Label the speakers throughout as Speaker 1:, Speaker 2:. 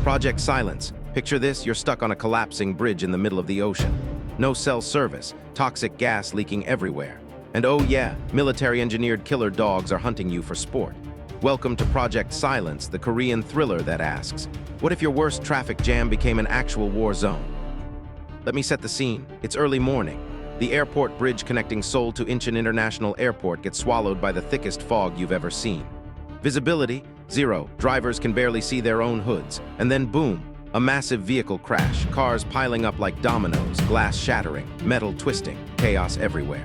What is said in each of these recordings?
Speaker 1: Project Silence. Picture this, you're stuck on a collapsing bridge in the middle of the ocean. No cell service, toxic gas leaking everywhere. And oh yeah, military-engineered killer dogs are hunting you for sport. Welcome to Project Silence, the Korean thriller that asks, what if your worst traffic jam became an actual war zone? Let me set the scene. It's early morning. The airport bridge connecting Seoul to Incheon International Airport gets swallowed by the thickest fog you've ever seen. Visibility, zero. Drivers can barely see their own hoods. And then boom, a massive vehicle crash, cars piling up like dominoes, glass shattering, metal twisting, chaos everywhere.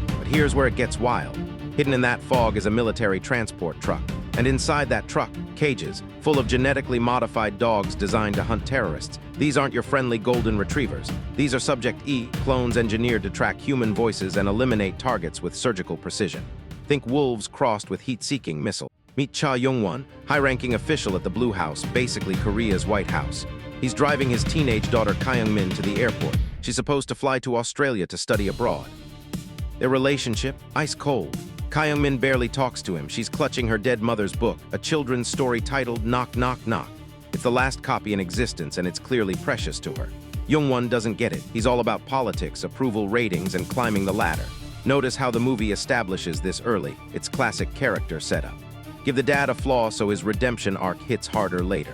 Speaker 1: But here's where it gets wild. Hidden in that fog is a military transport truck. And inside that truck, cages, full of genetically modified dogs designed to hunt terrorists. These aren't your friendly golden retrievers. These are Subject E, clones engineered to track human voices and eliminate targets with surgical precision. Think wolves crossed with heat-seeking missiles. Meet Cha Young-won, high-ranking official at the Blue House, basically Korea's White House. He's driving his teenage daughter Kyung-min to the airport. She's supposed to fly to Australia to study abroad. Their relationship, ice cold. Kyung-min barely talks to him. She's clutching her dead mother's book, a children's story titled Knock Knock Knock. It's the last copy in existence and it's clearly precious to her. Young-won doesn't get it. He's all about politics, approval ratings, and climbing the ladder. Notice how the movie establishes this early, its classic character setup. Give the dad a flaw so his redemption arc hits harder later.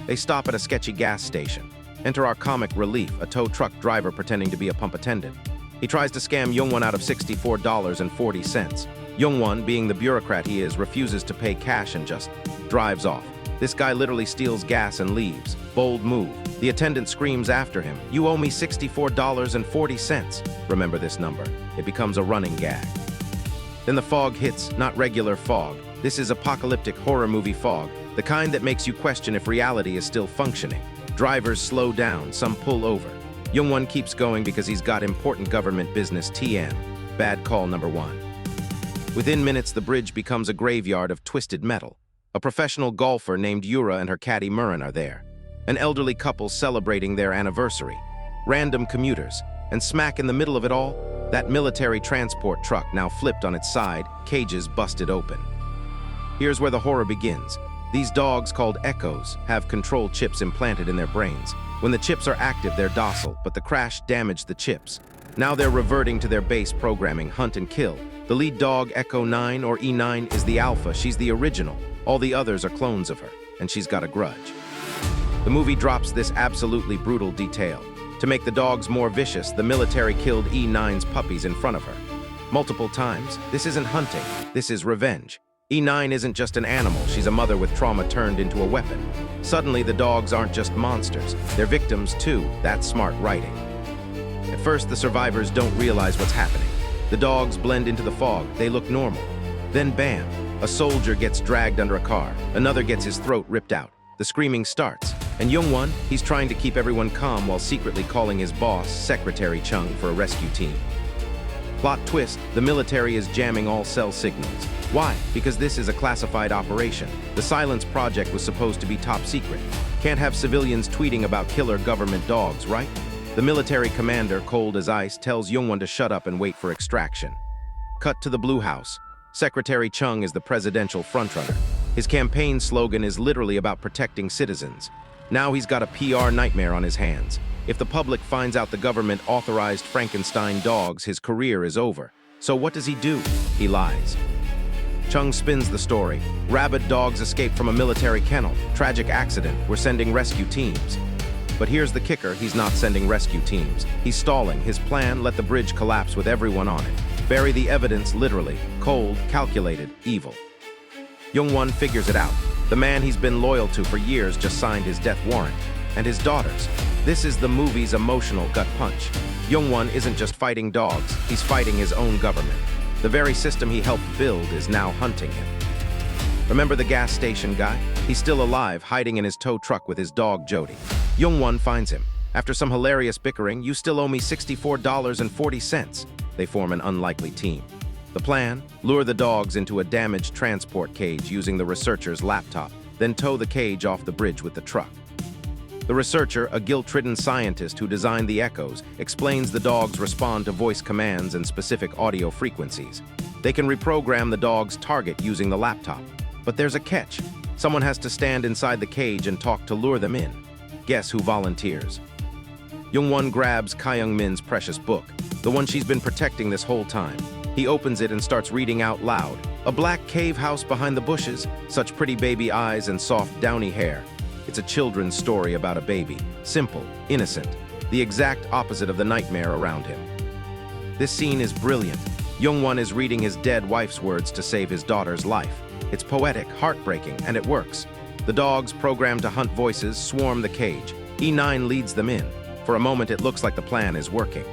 Speaker 1: They stop at a sketchy gas station. Enter our comic relief, a tow truck driver pretending to be a pump attendant. He tries to scam Young-won out of $64.40. Young-won, being the bureaucrat he is, refuses to pay cash and just drives off. This guy literally steals gas and leaves. Bold move. The attendant screams after him, "You owe me $64.40. Remember this number. It becomes a running gag. Then the fog hits, not regular fog. This is apocalyptic horror movie fog, the kind that makes you question if reality is still functioning. Drivers slow down, some pull over. Young-won keeps going because he's got important government business TM. Bad call number one. Within minutes, the bridge becomes a graveyard of twisted metal. A professional golfer named Yura and her caddy Murin are there. An elderly couple celebrating their anniversary. Random commuters. And smack in the middle of it all, that military transport truck now flipped on its side, cages busted open. Here's where the horror begins. These dogs, called echoes, have control chips implanted in their brains. When the chips are active, they're docile, but the crash damaged the chips. Now they're reverting to their base programming, hunt and kill. The lead dog, Echo 9 or E9, is the alpha. She's the original. All the others are clones of her, and she's got a grudge. The movie drops this absolutely brutal detail. To make the dogs more vicious, the military killed E9's puppies in front of her. Multiple times. This isn't hunting, this is revenge. E9 isn't just an animal, she's a mother with trauma turned into a weapon. Suddenly, the dogs aren't just monsters, they're victims too. That's smart writing. At first, the survivors don't realize what's happening. The dogs blend into the fog, they look normal. Then bam, a soldier gets dragged under a car, another gets his throat ripped out. The screaming starts, and Young-won, he's trying to keep everyone calm while secretly calling his boss, Secretary Chung, for a rescue team. Plot twist, the military is jamming all cell signals. Why? Because this is a classified operation. The Silence Project was supposed to be top secret. Can't have civilians tweeting about killer government dogs, right? The military commander, cold as ice, tells Young-won to shut up and wait for extraction. Cut to the Blue House. Secretary Chung is the presidential frontrunner. His campaign slogan is literally about protecting citizens. Now he's got a PR nightmare on his hands. If the public finds out the government authorized Frankenstein dogs, his career is over. So what does he do? He lies. Chung spins the story. Rabid dogs escaped from a military kennel. Tragic accident. We're sending rescue teams. But here's the kicker, he's not sending rescue teams. He's stalling. His plan, let the bridge collapse with everyone on it. Bury the evidence literally. Cold, calculated, evil. Young-won figures it out. The man he's been loyal to for years just signed his death warrant. And his daughters. This is the movie's emotional gut punch. Young-won isn't just fighting dogs, he's fighting his own government. The very system he helped build is now hunting him. Remember the gas station guy? He's still alive, hiding in his tow truck with his dog Jody. Young-won finds him. After some hilarious bickering, "You still owe me $64.40. They form an unlikely team. The plan? Lure the dogs into a damaged transport cage using the researcher's laptop, then tow the cage off the bridge with the truck. The researcher, a guilt-ridden scientist who designed the echoes, explains the dogs respond to voice commands and specific audio frequencies. They can reprogram the dog's target using the laptop. But there's a catch. Someone has to stand inside the cage and talk to lure them in. Guess who volunteers? Young-won grabs Kyung-min's precious book, the one she's been protecting this whole time. He opens it and starts reading out loud. A black cave house behind the bushes, such pretty baby eyes and soft downy hair. It's a children's story about a baby. Simple, innocent, the exact opposite of the nightmare around him. This scene is brilliant. Young-won is reading his dead wife's words to save his daughter's life. It's poetic, heartbreaking, and it works. The dogs, programmed to hunt voices, swarm the cage. E9 leads them in. For a moment, it looks like the plan is working.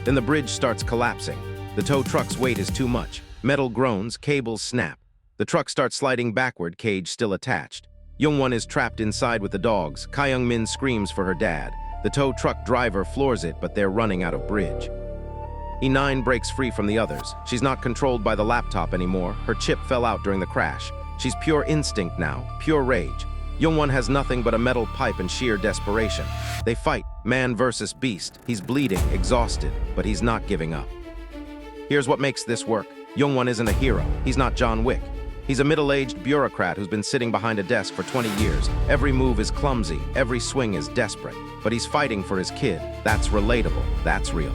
Speaker 1: Then the bridge starts collapsing. The tow truck's weight is too much. Metal groans, cables snap. The truck starts sliding backward, cage still attached. Young-won is trapped inside with the dogs. Kyung-min screams for her dad. The tow truck driver floors it, but they're running out of bridge. E9 breaks free from the others. She's not controlled by the laptop anymore. Her chip fell out during the crash. She's pure instinct now, pure rage. Young-won has nothing but a metal pipe and sheer desperation. They fight, man versus beast. He's bleeding, exhausted, but he's not giving up. Here's what makes this work. Young-won isn't a hero. He's not John Wick. He's a middle-aged bureaucrat who's been sitting behind a desk for 20 years. Every move is clumsy, every swing is desperate. But he's fighting for his kid. That's relatable, that's real.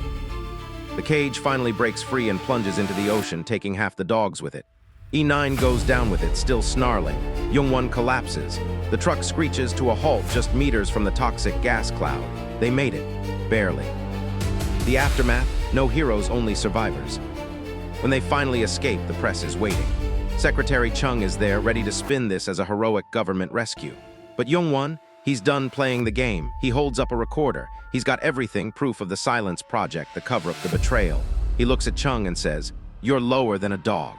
Speaker 1: The cage finally breaks free and plunges into the ocean, taking half the dogs with it. E9 goes down with it, still snarling. Young-won collapses. The truck screeches to a halt just meters from the toxic gas cloud. They made it. Barely. The aftermath? No heroes, only survivors. When they finally escape, the press is waiting. Secretary Chung is there, ready to spin this as a heroic government rescue. But Young-won, he's done playing the game. He holds up a recorder. He's got everything, proof of the Silence Project, the cover-up, the betrayal. He looks at Chung and says, "You're lower than a dog."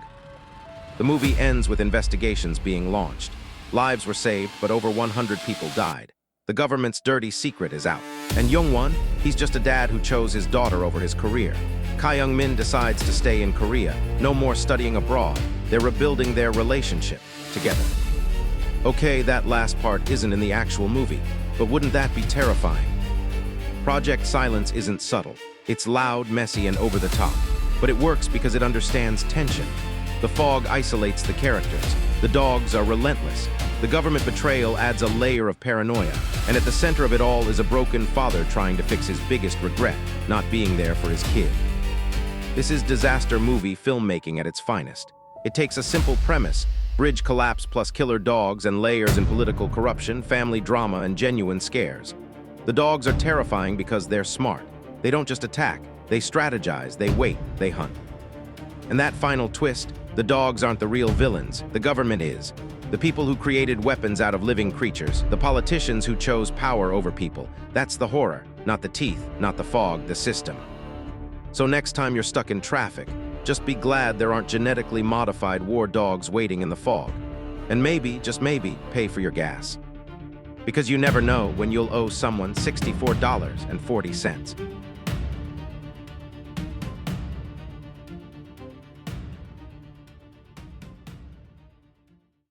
Speaker 1: The movie ends with investigations being launched. Lives were saved, but over 100 people died. The government's dirty secret is out. And Young-won, he's just a dad who chose his daughter over his career. Kyung-min decides to stay in Korea. No more studying abroad. They're rebuilding their relationship together. Okay, that last part isn't in the actual movie, but wouldn't that be terrifying? Project Silence isn't subtle. It's loud, messy, and over the top. But it works because it understands tension. The fog isolates the characters. The dogs are relentless. The government betrayal adds a layer of paranoia. And at the center of it all is a broken father trying to fix his biggest regret, not being there for his kid. This is disaster movie filmmaking at its finest. It takes a simple premise, bridge collapse plus killer dogs, and layers in political corruption, family drama, and genuine scares. The dogs are terrifying because they're smart. They don't just attack, they strategize, they wait, they hunt. And that final twist, the dogs aren't the real villains, the government is. The people who created weapons out of living creatures, the politicians who chose power over people. That's the horror, not the teeth, not the fog, the system. So next time you're stuck in traffic, just be glad there aren't genetically modified war dogs waiting in the fog. And maybe, just maybe, pay for your gas. Because you never know when you'll owe someone $64.40.